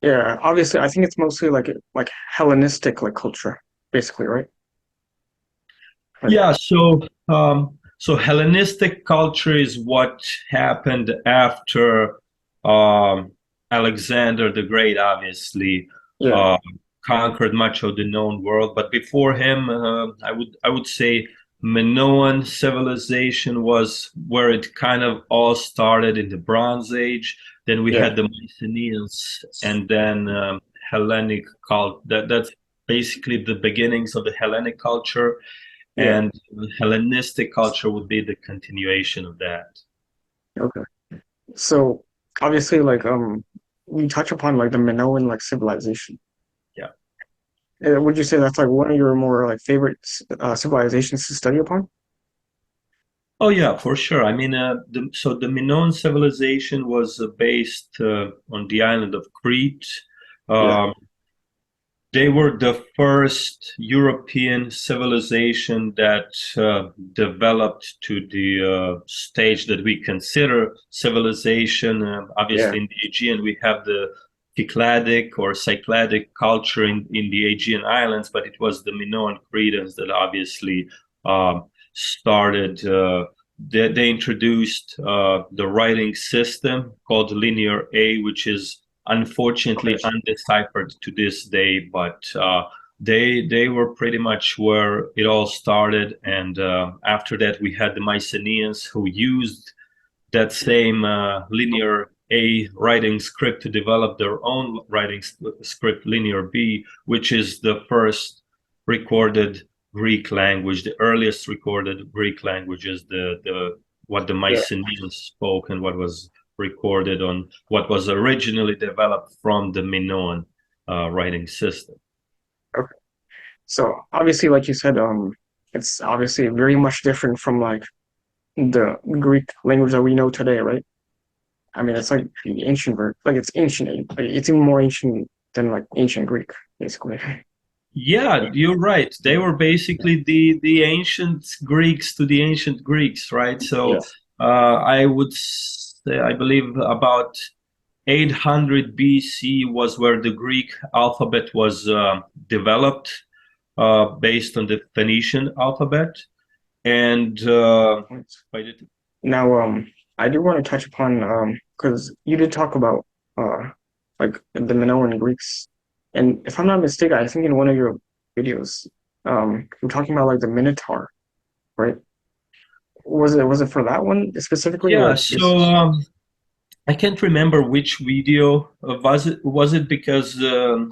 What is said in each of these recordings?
Yeah, obviously, I think it's mostly like Hellenistic like culture, basically, right? Like, Yeah, so Hellenistic culture is what happened after um, Alexander the Great, obviously, yeah, uh, conquered much of the known world. But before him, I would say Minoan civilization was where it kind of all started in the Bronze Age. Then we yeah, had the Mycenaeans, and then Hellenic cult. That's basically the beginnings of the Hellenic culture, yeah. and Hellenistic culture would be the continuation of that. Okay. So obviously, we touch upon like the Minoan like civilization. Yeah. Would you say that's like one of your more like favorite civilizations to study upon? Oh yeah, for sure. I mean, so the Minoan civilization was based on the island of Crete. Yeah, Um, they were the first European civilization that developed to the stage that we consider civilization. yeah, Obviously, in the Aegean, we have the Cycladic or Cycladic culture in the Aegean islands, but it was the Minoan Cretans that obviously started. They introduced the writing system called Linear A, which is okay, unfortunately undeciphered to this day, but they were pretty much where it all started. And after that, we had the Mycenaeans who used that same linear A writing script to develop their own writing script, linear B, which is the first recorded Greek language. The earliest recorded Greek language is the what the yeah. Mycenaeans spoke and what was recorded on what was originally developed from the Minoan writing system. Okay. So obviously, like you said, it's obviously very much different from like the Greek language that we know today, right? I mean, it's like the ancient version, like it's ancient, like it's even more ancient than like ancient Greek, basically. Yeah, you're right. They were basically the ancient Greeks to the ancient Greeks, right? Yeah. So I would say, I believe about 800 BC was where the Greek alphabet was developed, based on the Phoenician alphabet. And by the Now, I do want to touch upon because you did talk about uh like the Minoan Greeks, and if I'm not mistaken, I think in one of your videos, you're talking about like the Minotaur, right? Was it for that one specifically, yeah, or just so I can't remember which video was it. Was it because the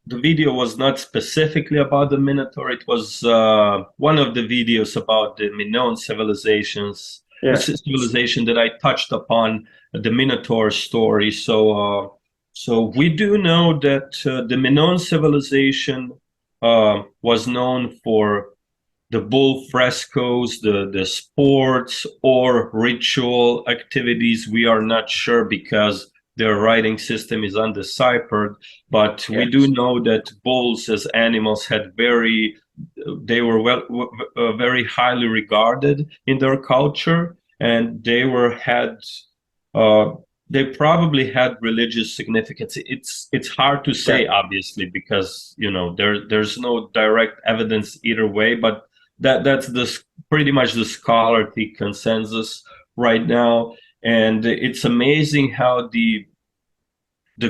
video was not specifically about the Minotaur? It was one of the videos about the Minoan civilizations, yeah, civilization that I touched upon the Minotaur story. So we do know that the Minoan civilization was known for the bull frescoes, the sports or ritual activities. We are not sure because their writing system is undeciphered, but yeah, we do know that bulls as animals had they were very highly regarded in their culture, and uh, they probably had religious significance. It's hard to yeah. say, obviously, because there's no direct evidence either way, but that's pretty much the scholarly consensus right now. And it's amazing how the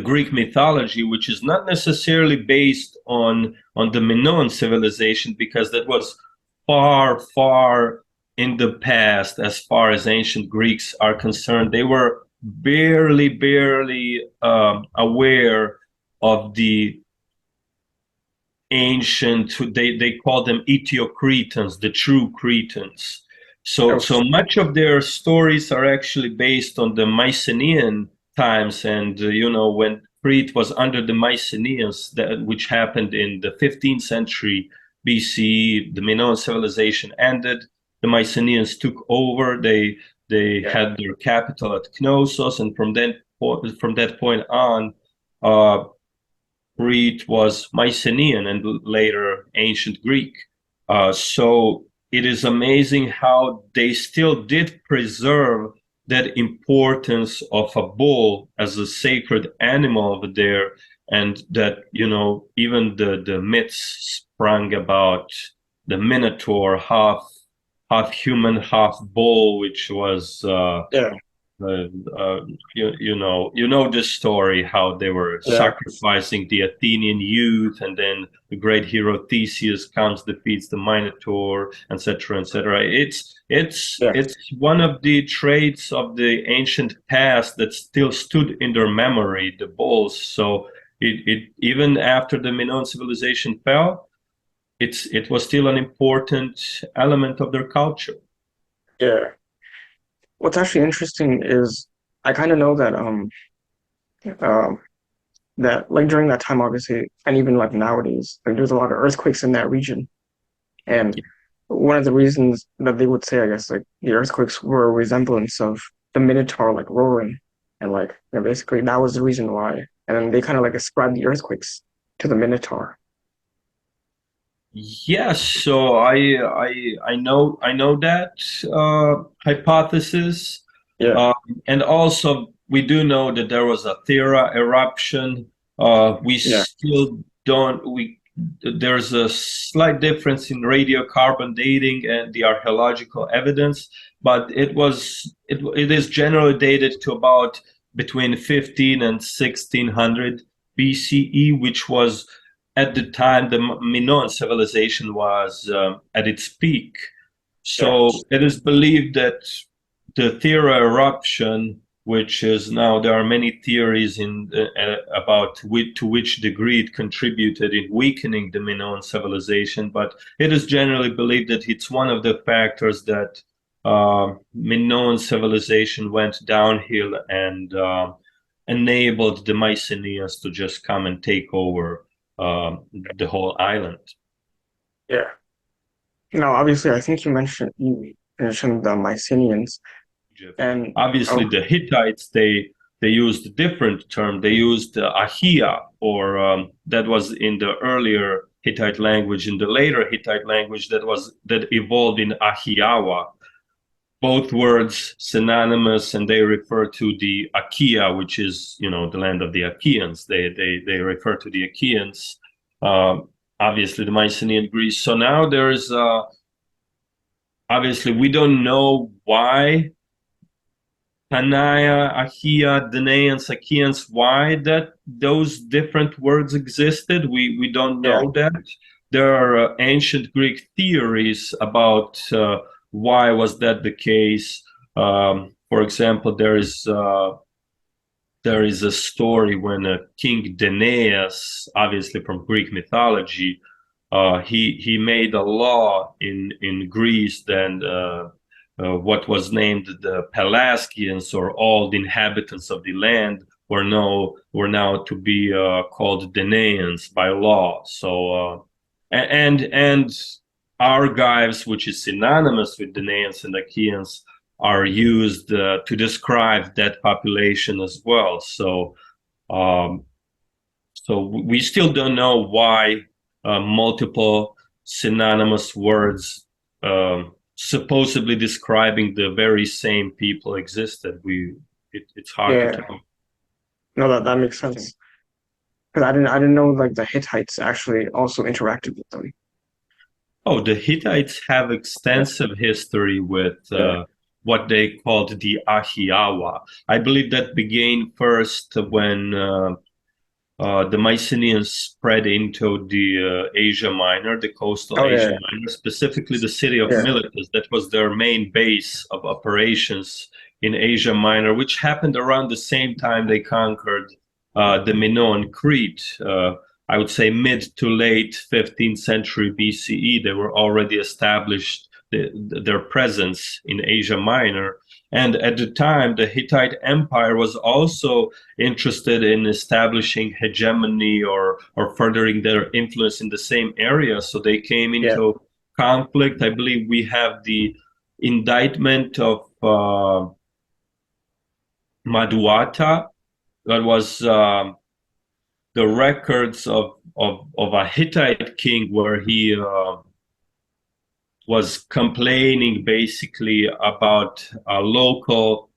Greek mythology, which is not necessarily based on the Minoan civilization, because that was far, far in the past as far as ancient Greeks are concerned. They were barely aware of the ancient, they call them Ethio-Cretans, the true Cretans. So Okay, much of their stories are actually based on the Mycenaean times, and when Crete was under the Mycenaeans, which happened in the 15th century BC. The Minoan civilization ended. The Mycenaeans took over. They yeah, had their capital at Knossos, and from that point on, uh, Crete was Mycenaean and later ancient Greek. So it is amazing how they still did preserve that importance of a bull as a sacred animal over there, and that even the myths sprung about the Minotaur, half human, half bull, which was Yeah, uh, uh, you know this story, how they were yeah, sacrificing the Athenian youth, and then the great hero Theseus comes, defeats the Minotaur, etc., etc. yeah, It's one of the traits of the ancient past that still stood in their memory, the bulls. So it even after the Minoan civilization fell, it was still an important element of their culture. yeah. What's actually interesting is I kind of know that um that like during that time, obviously, and even like nowadays, like there's a lot of earthquakes in that region. And one of the reasons that they would say, I guess, like the earthquakes were a resemblance of the Minotaur like roaring. And like basically that was the reason why. And then they kind of like ascribed the earthquakes to the Minotaur. Yes, so I know that hypothesis, Yeah, um, and also we do know that there was a Thera eruption. We yeah, still don't we There's a slight difference in radiocarbon dating and the archaeological evidence, but it is generally dated to about between 15 and 1600 BCE, which was at the time the Minoan civilization was at its peak. yeah, So it is believed that the Thera eruption, which is now there are many theories about to which degree it contributed in weakening the Minoan civilization, but it is generally believed that it's one of the factors that Minoan civilization went downhill and enabled the Mycenaeans to just come and take over the whole island. yeah. Now, obviously, I think you mentioned the Mycenaeans, Egypt. and Obviously, oh, the Hittites they used a different term. They used Ahia, or that was in the earlier Hittite language. In the later Hittite language, that evolved in Ahiawa. Both words synonymous, and they refer to the Achaea, which is the land of the Achaeans. They refer to the Achaeans. Obviously, the Mycenaean Greece. So now there's obviously we don't know why Panaya, Achia, Danaans, Achaeans, why that those different words existed, we don't yeah, know that. There are ancient Greek theories about why was that the case. For example, there is a story when King Danaeus, obviously from Greek mythology, he made a law in Greece that what was named the Pelasgians, or all the inhabitants of the land, were now to be called Danaans by law. So and Argives, which is synonymous with Danaans and Achaeans, are used to describe that population as well. Um, so we still don't know why multiple synonymous words supposedly describing the very same people existed. It's hard to yeah. tell. No, that makes sense. Because I didn't know like the Hittites actually also interacted with them. Oh, the Hittites have Yeah, extensive history with yeah, what they called the Ahiawa. I believe that began first when the Mycenaeans spread into the Asia Minor, the coastal oh Asia yeah, Minor, specifically the city of yeah, Miletus. That was their main base of operations in Asia Minor, which happened around the same time they conquered the Minoan Crete. I would say mid to late 15th century BCE, they were already established their presence in Asia Minor. And at the time, the Hittite Empire was also interested in establishing hegemony, or furthering their influence in the same area. So they came yeah, into conflict. I believe we have the indictment of Maduata. That was the records of a Hittite king, where he was complaining basically about a local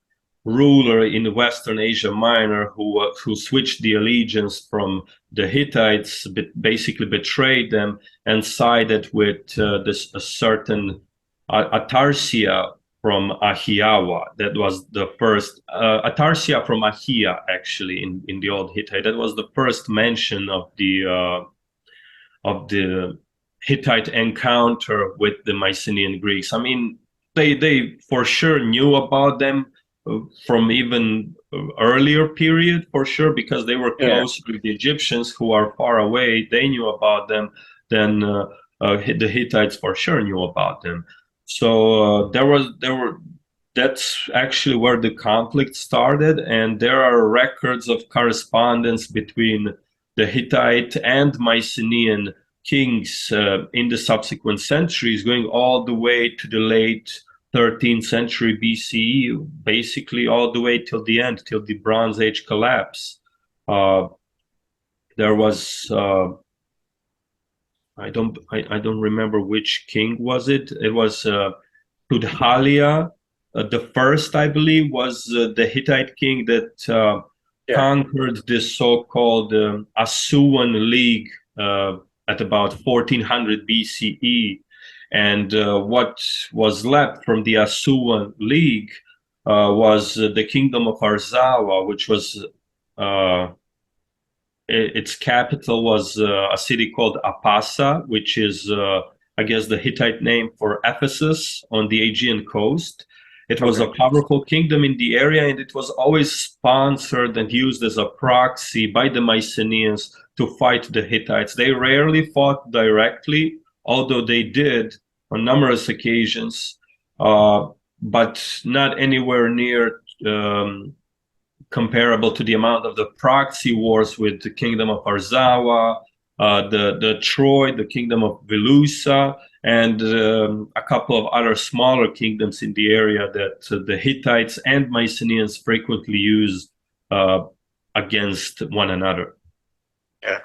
ruler in Western Asia Minor who switched the allegiance from the Hittites, basically betrayed them and sided with this a certain Atarsia from Ahiawa. That was the first Atarsia from Ahia, actually, in the old Hittite. That was the first mention of the Hittite encounter with the Mycenaean Greeks. I mean, they for sure knew about them from even earlier period, for sure, because they were Yeah, close with the Egyptians who are far away. They knew about them. Then the Hittites for sure knew about them. So there were that's actually where the conflict started, and there are records of correspondence between the Hittite and Mycenaean kings in the subsequent centuries, going all the way to the late 13th century BCE, basically all the way till the end, till the Bronze Age collapse. Uh, there was I don't remember which king was it. It was Tudhalia the first, I believe, was the Hittite king that yeah, conquered the so-called Assuan League at about 1400 BCE. And what was left from the Assuan League was the kingdom of Arzawa, which was its capital was a city called Apasa, which is, I guess, the Hittite name for Ephesus on the Aegean coast. It was a okay, powerful kingdom in the area, and it was always sponsored and used as a proxy by the Mycenaeans to fight the Hittites. They rarely fought directly, although they did on numerous occasions, but not anywhere near comparable to the amount of the proxy wars with the kingdom of Arzawa, the Troy, the kingdom of Velusa, and a couple of other smaller kingdoms in the area that the Hittites and Mycenaeans frequently used against one another. yeah.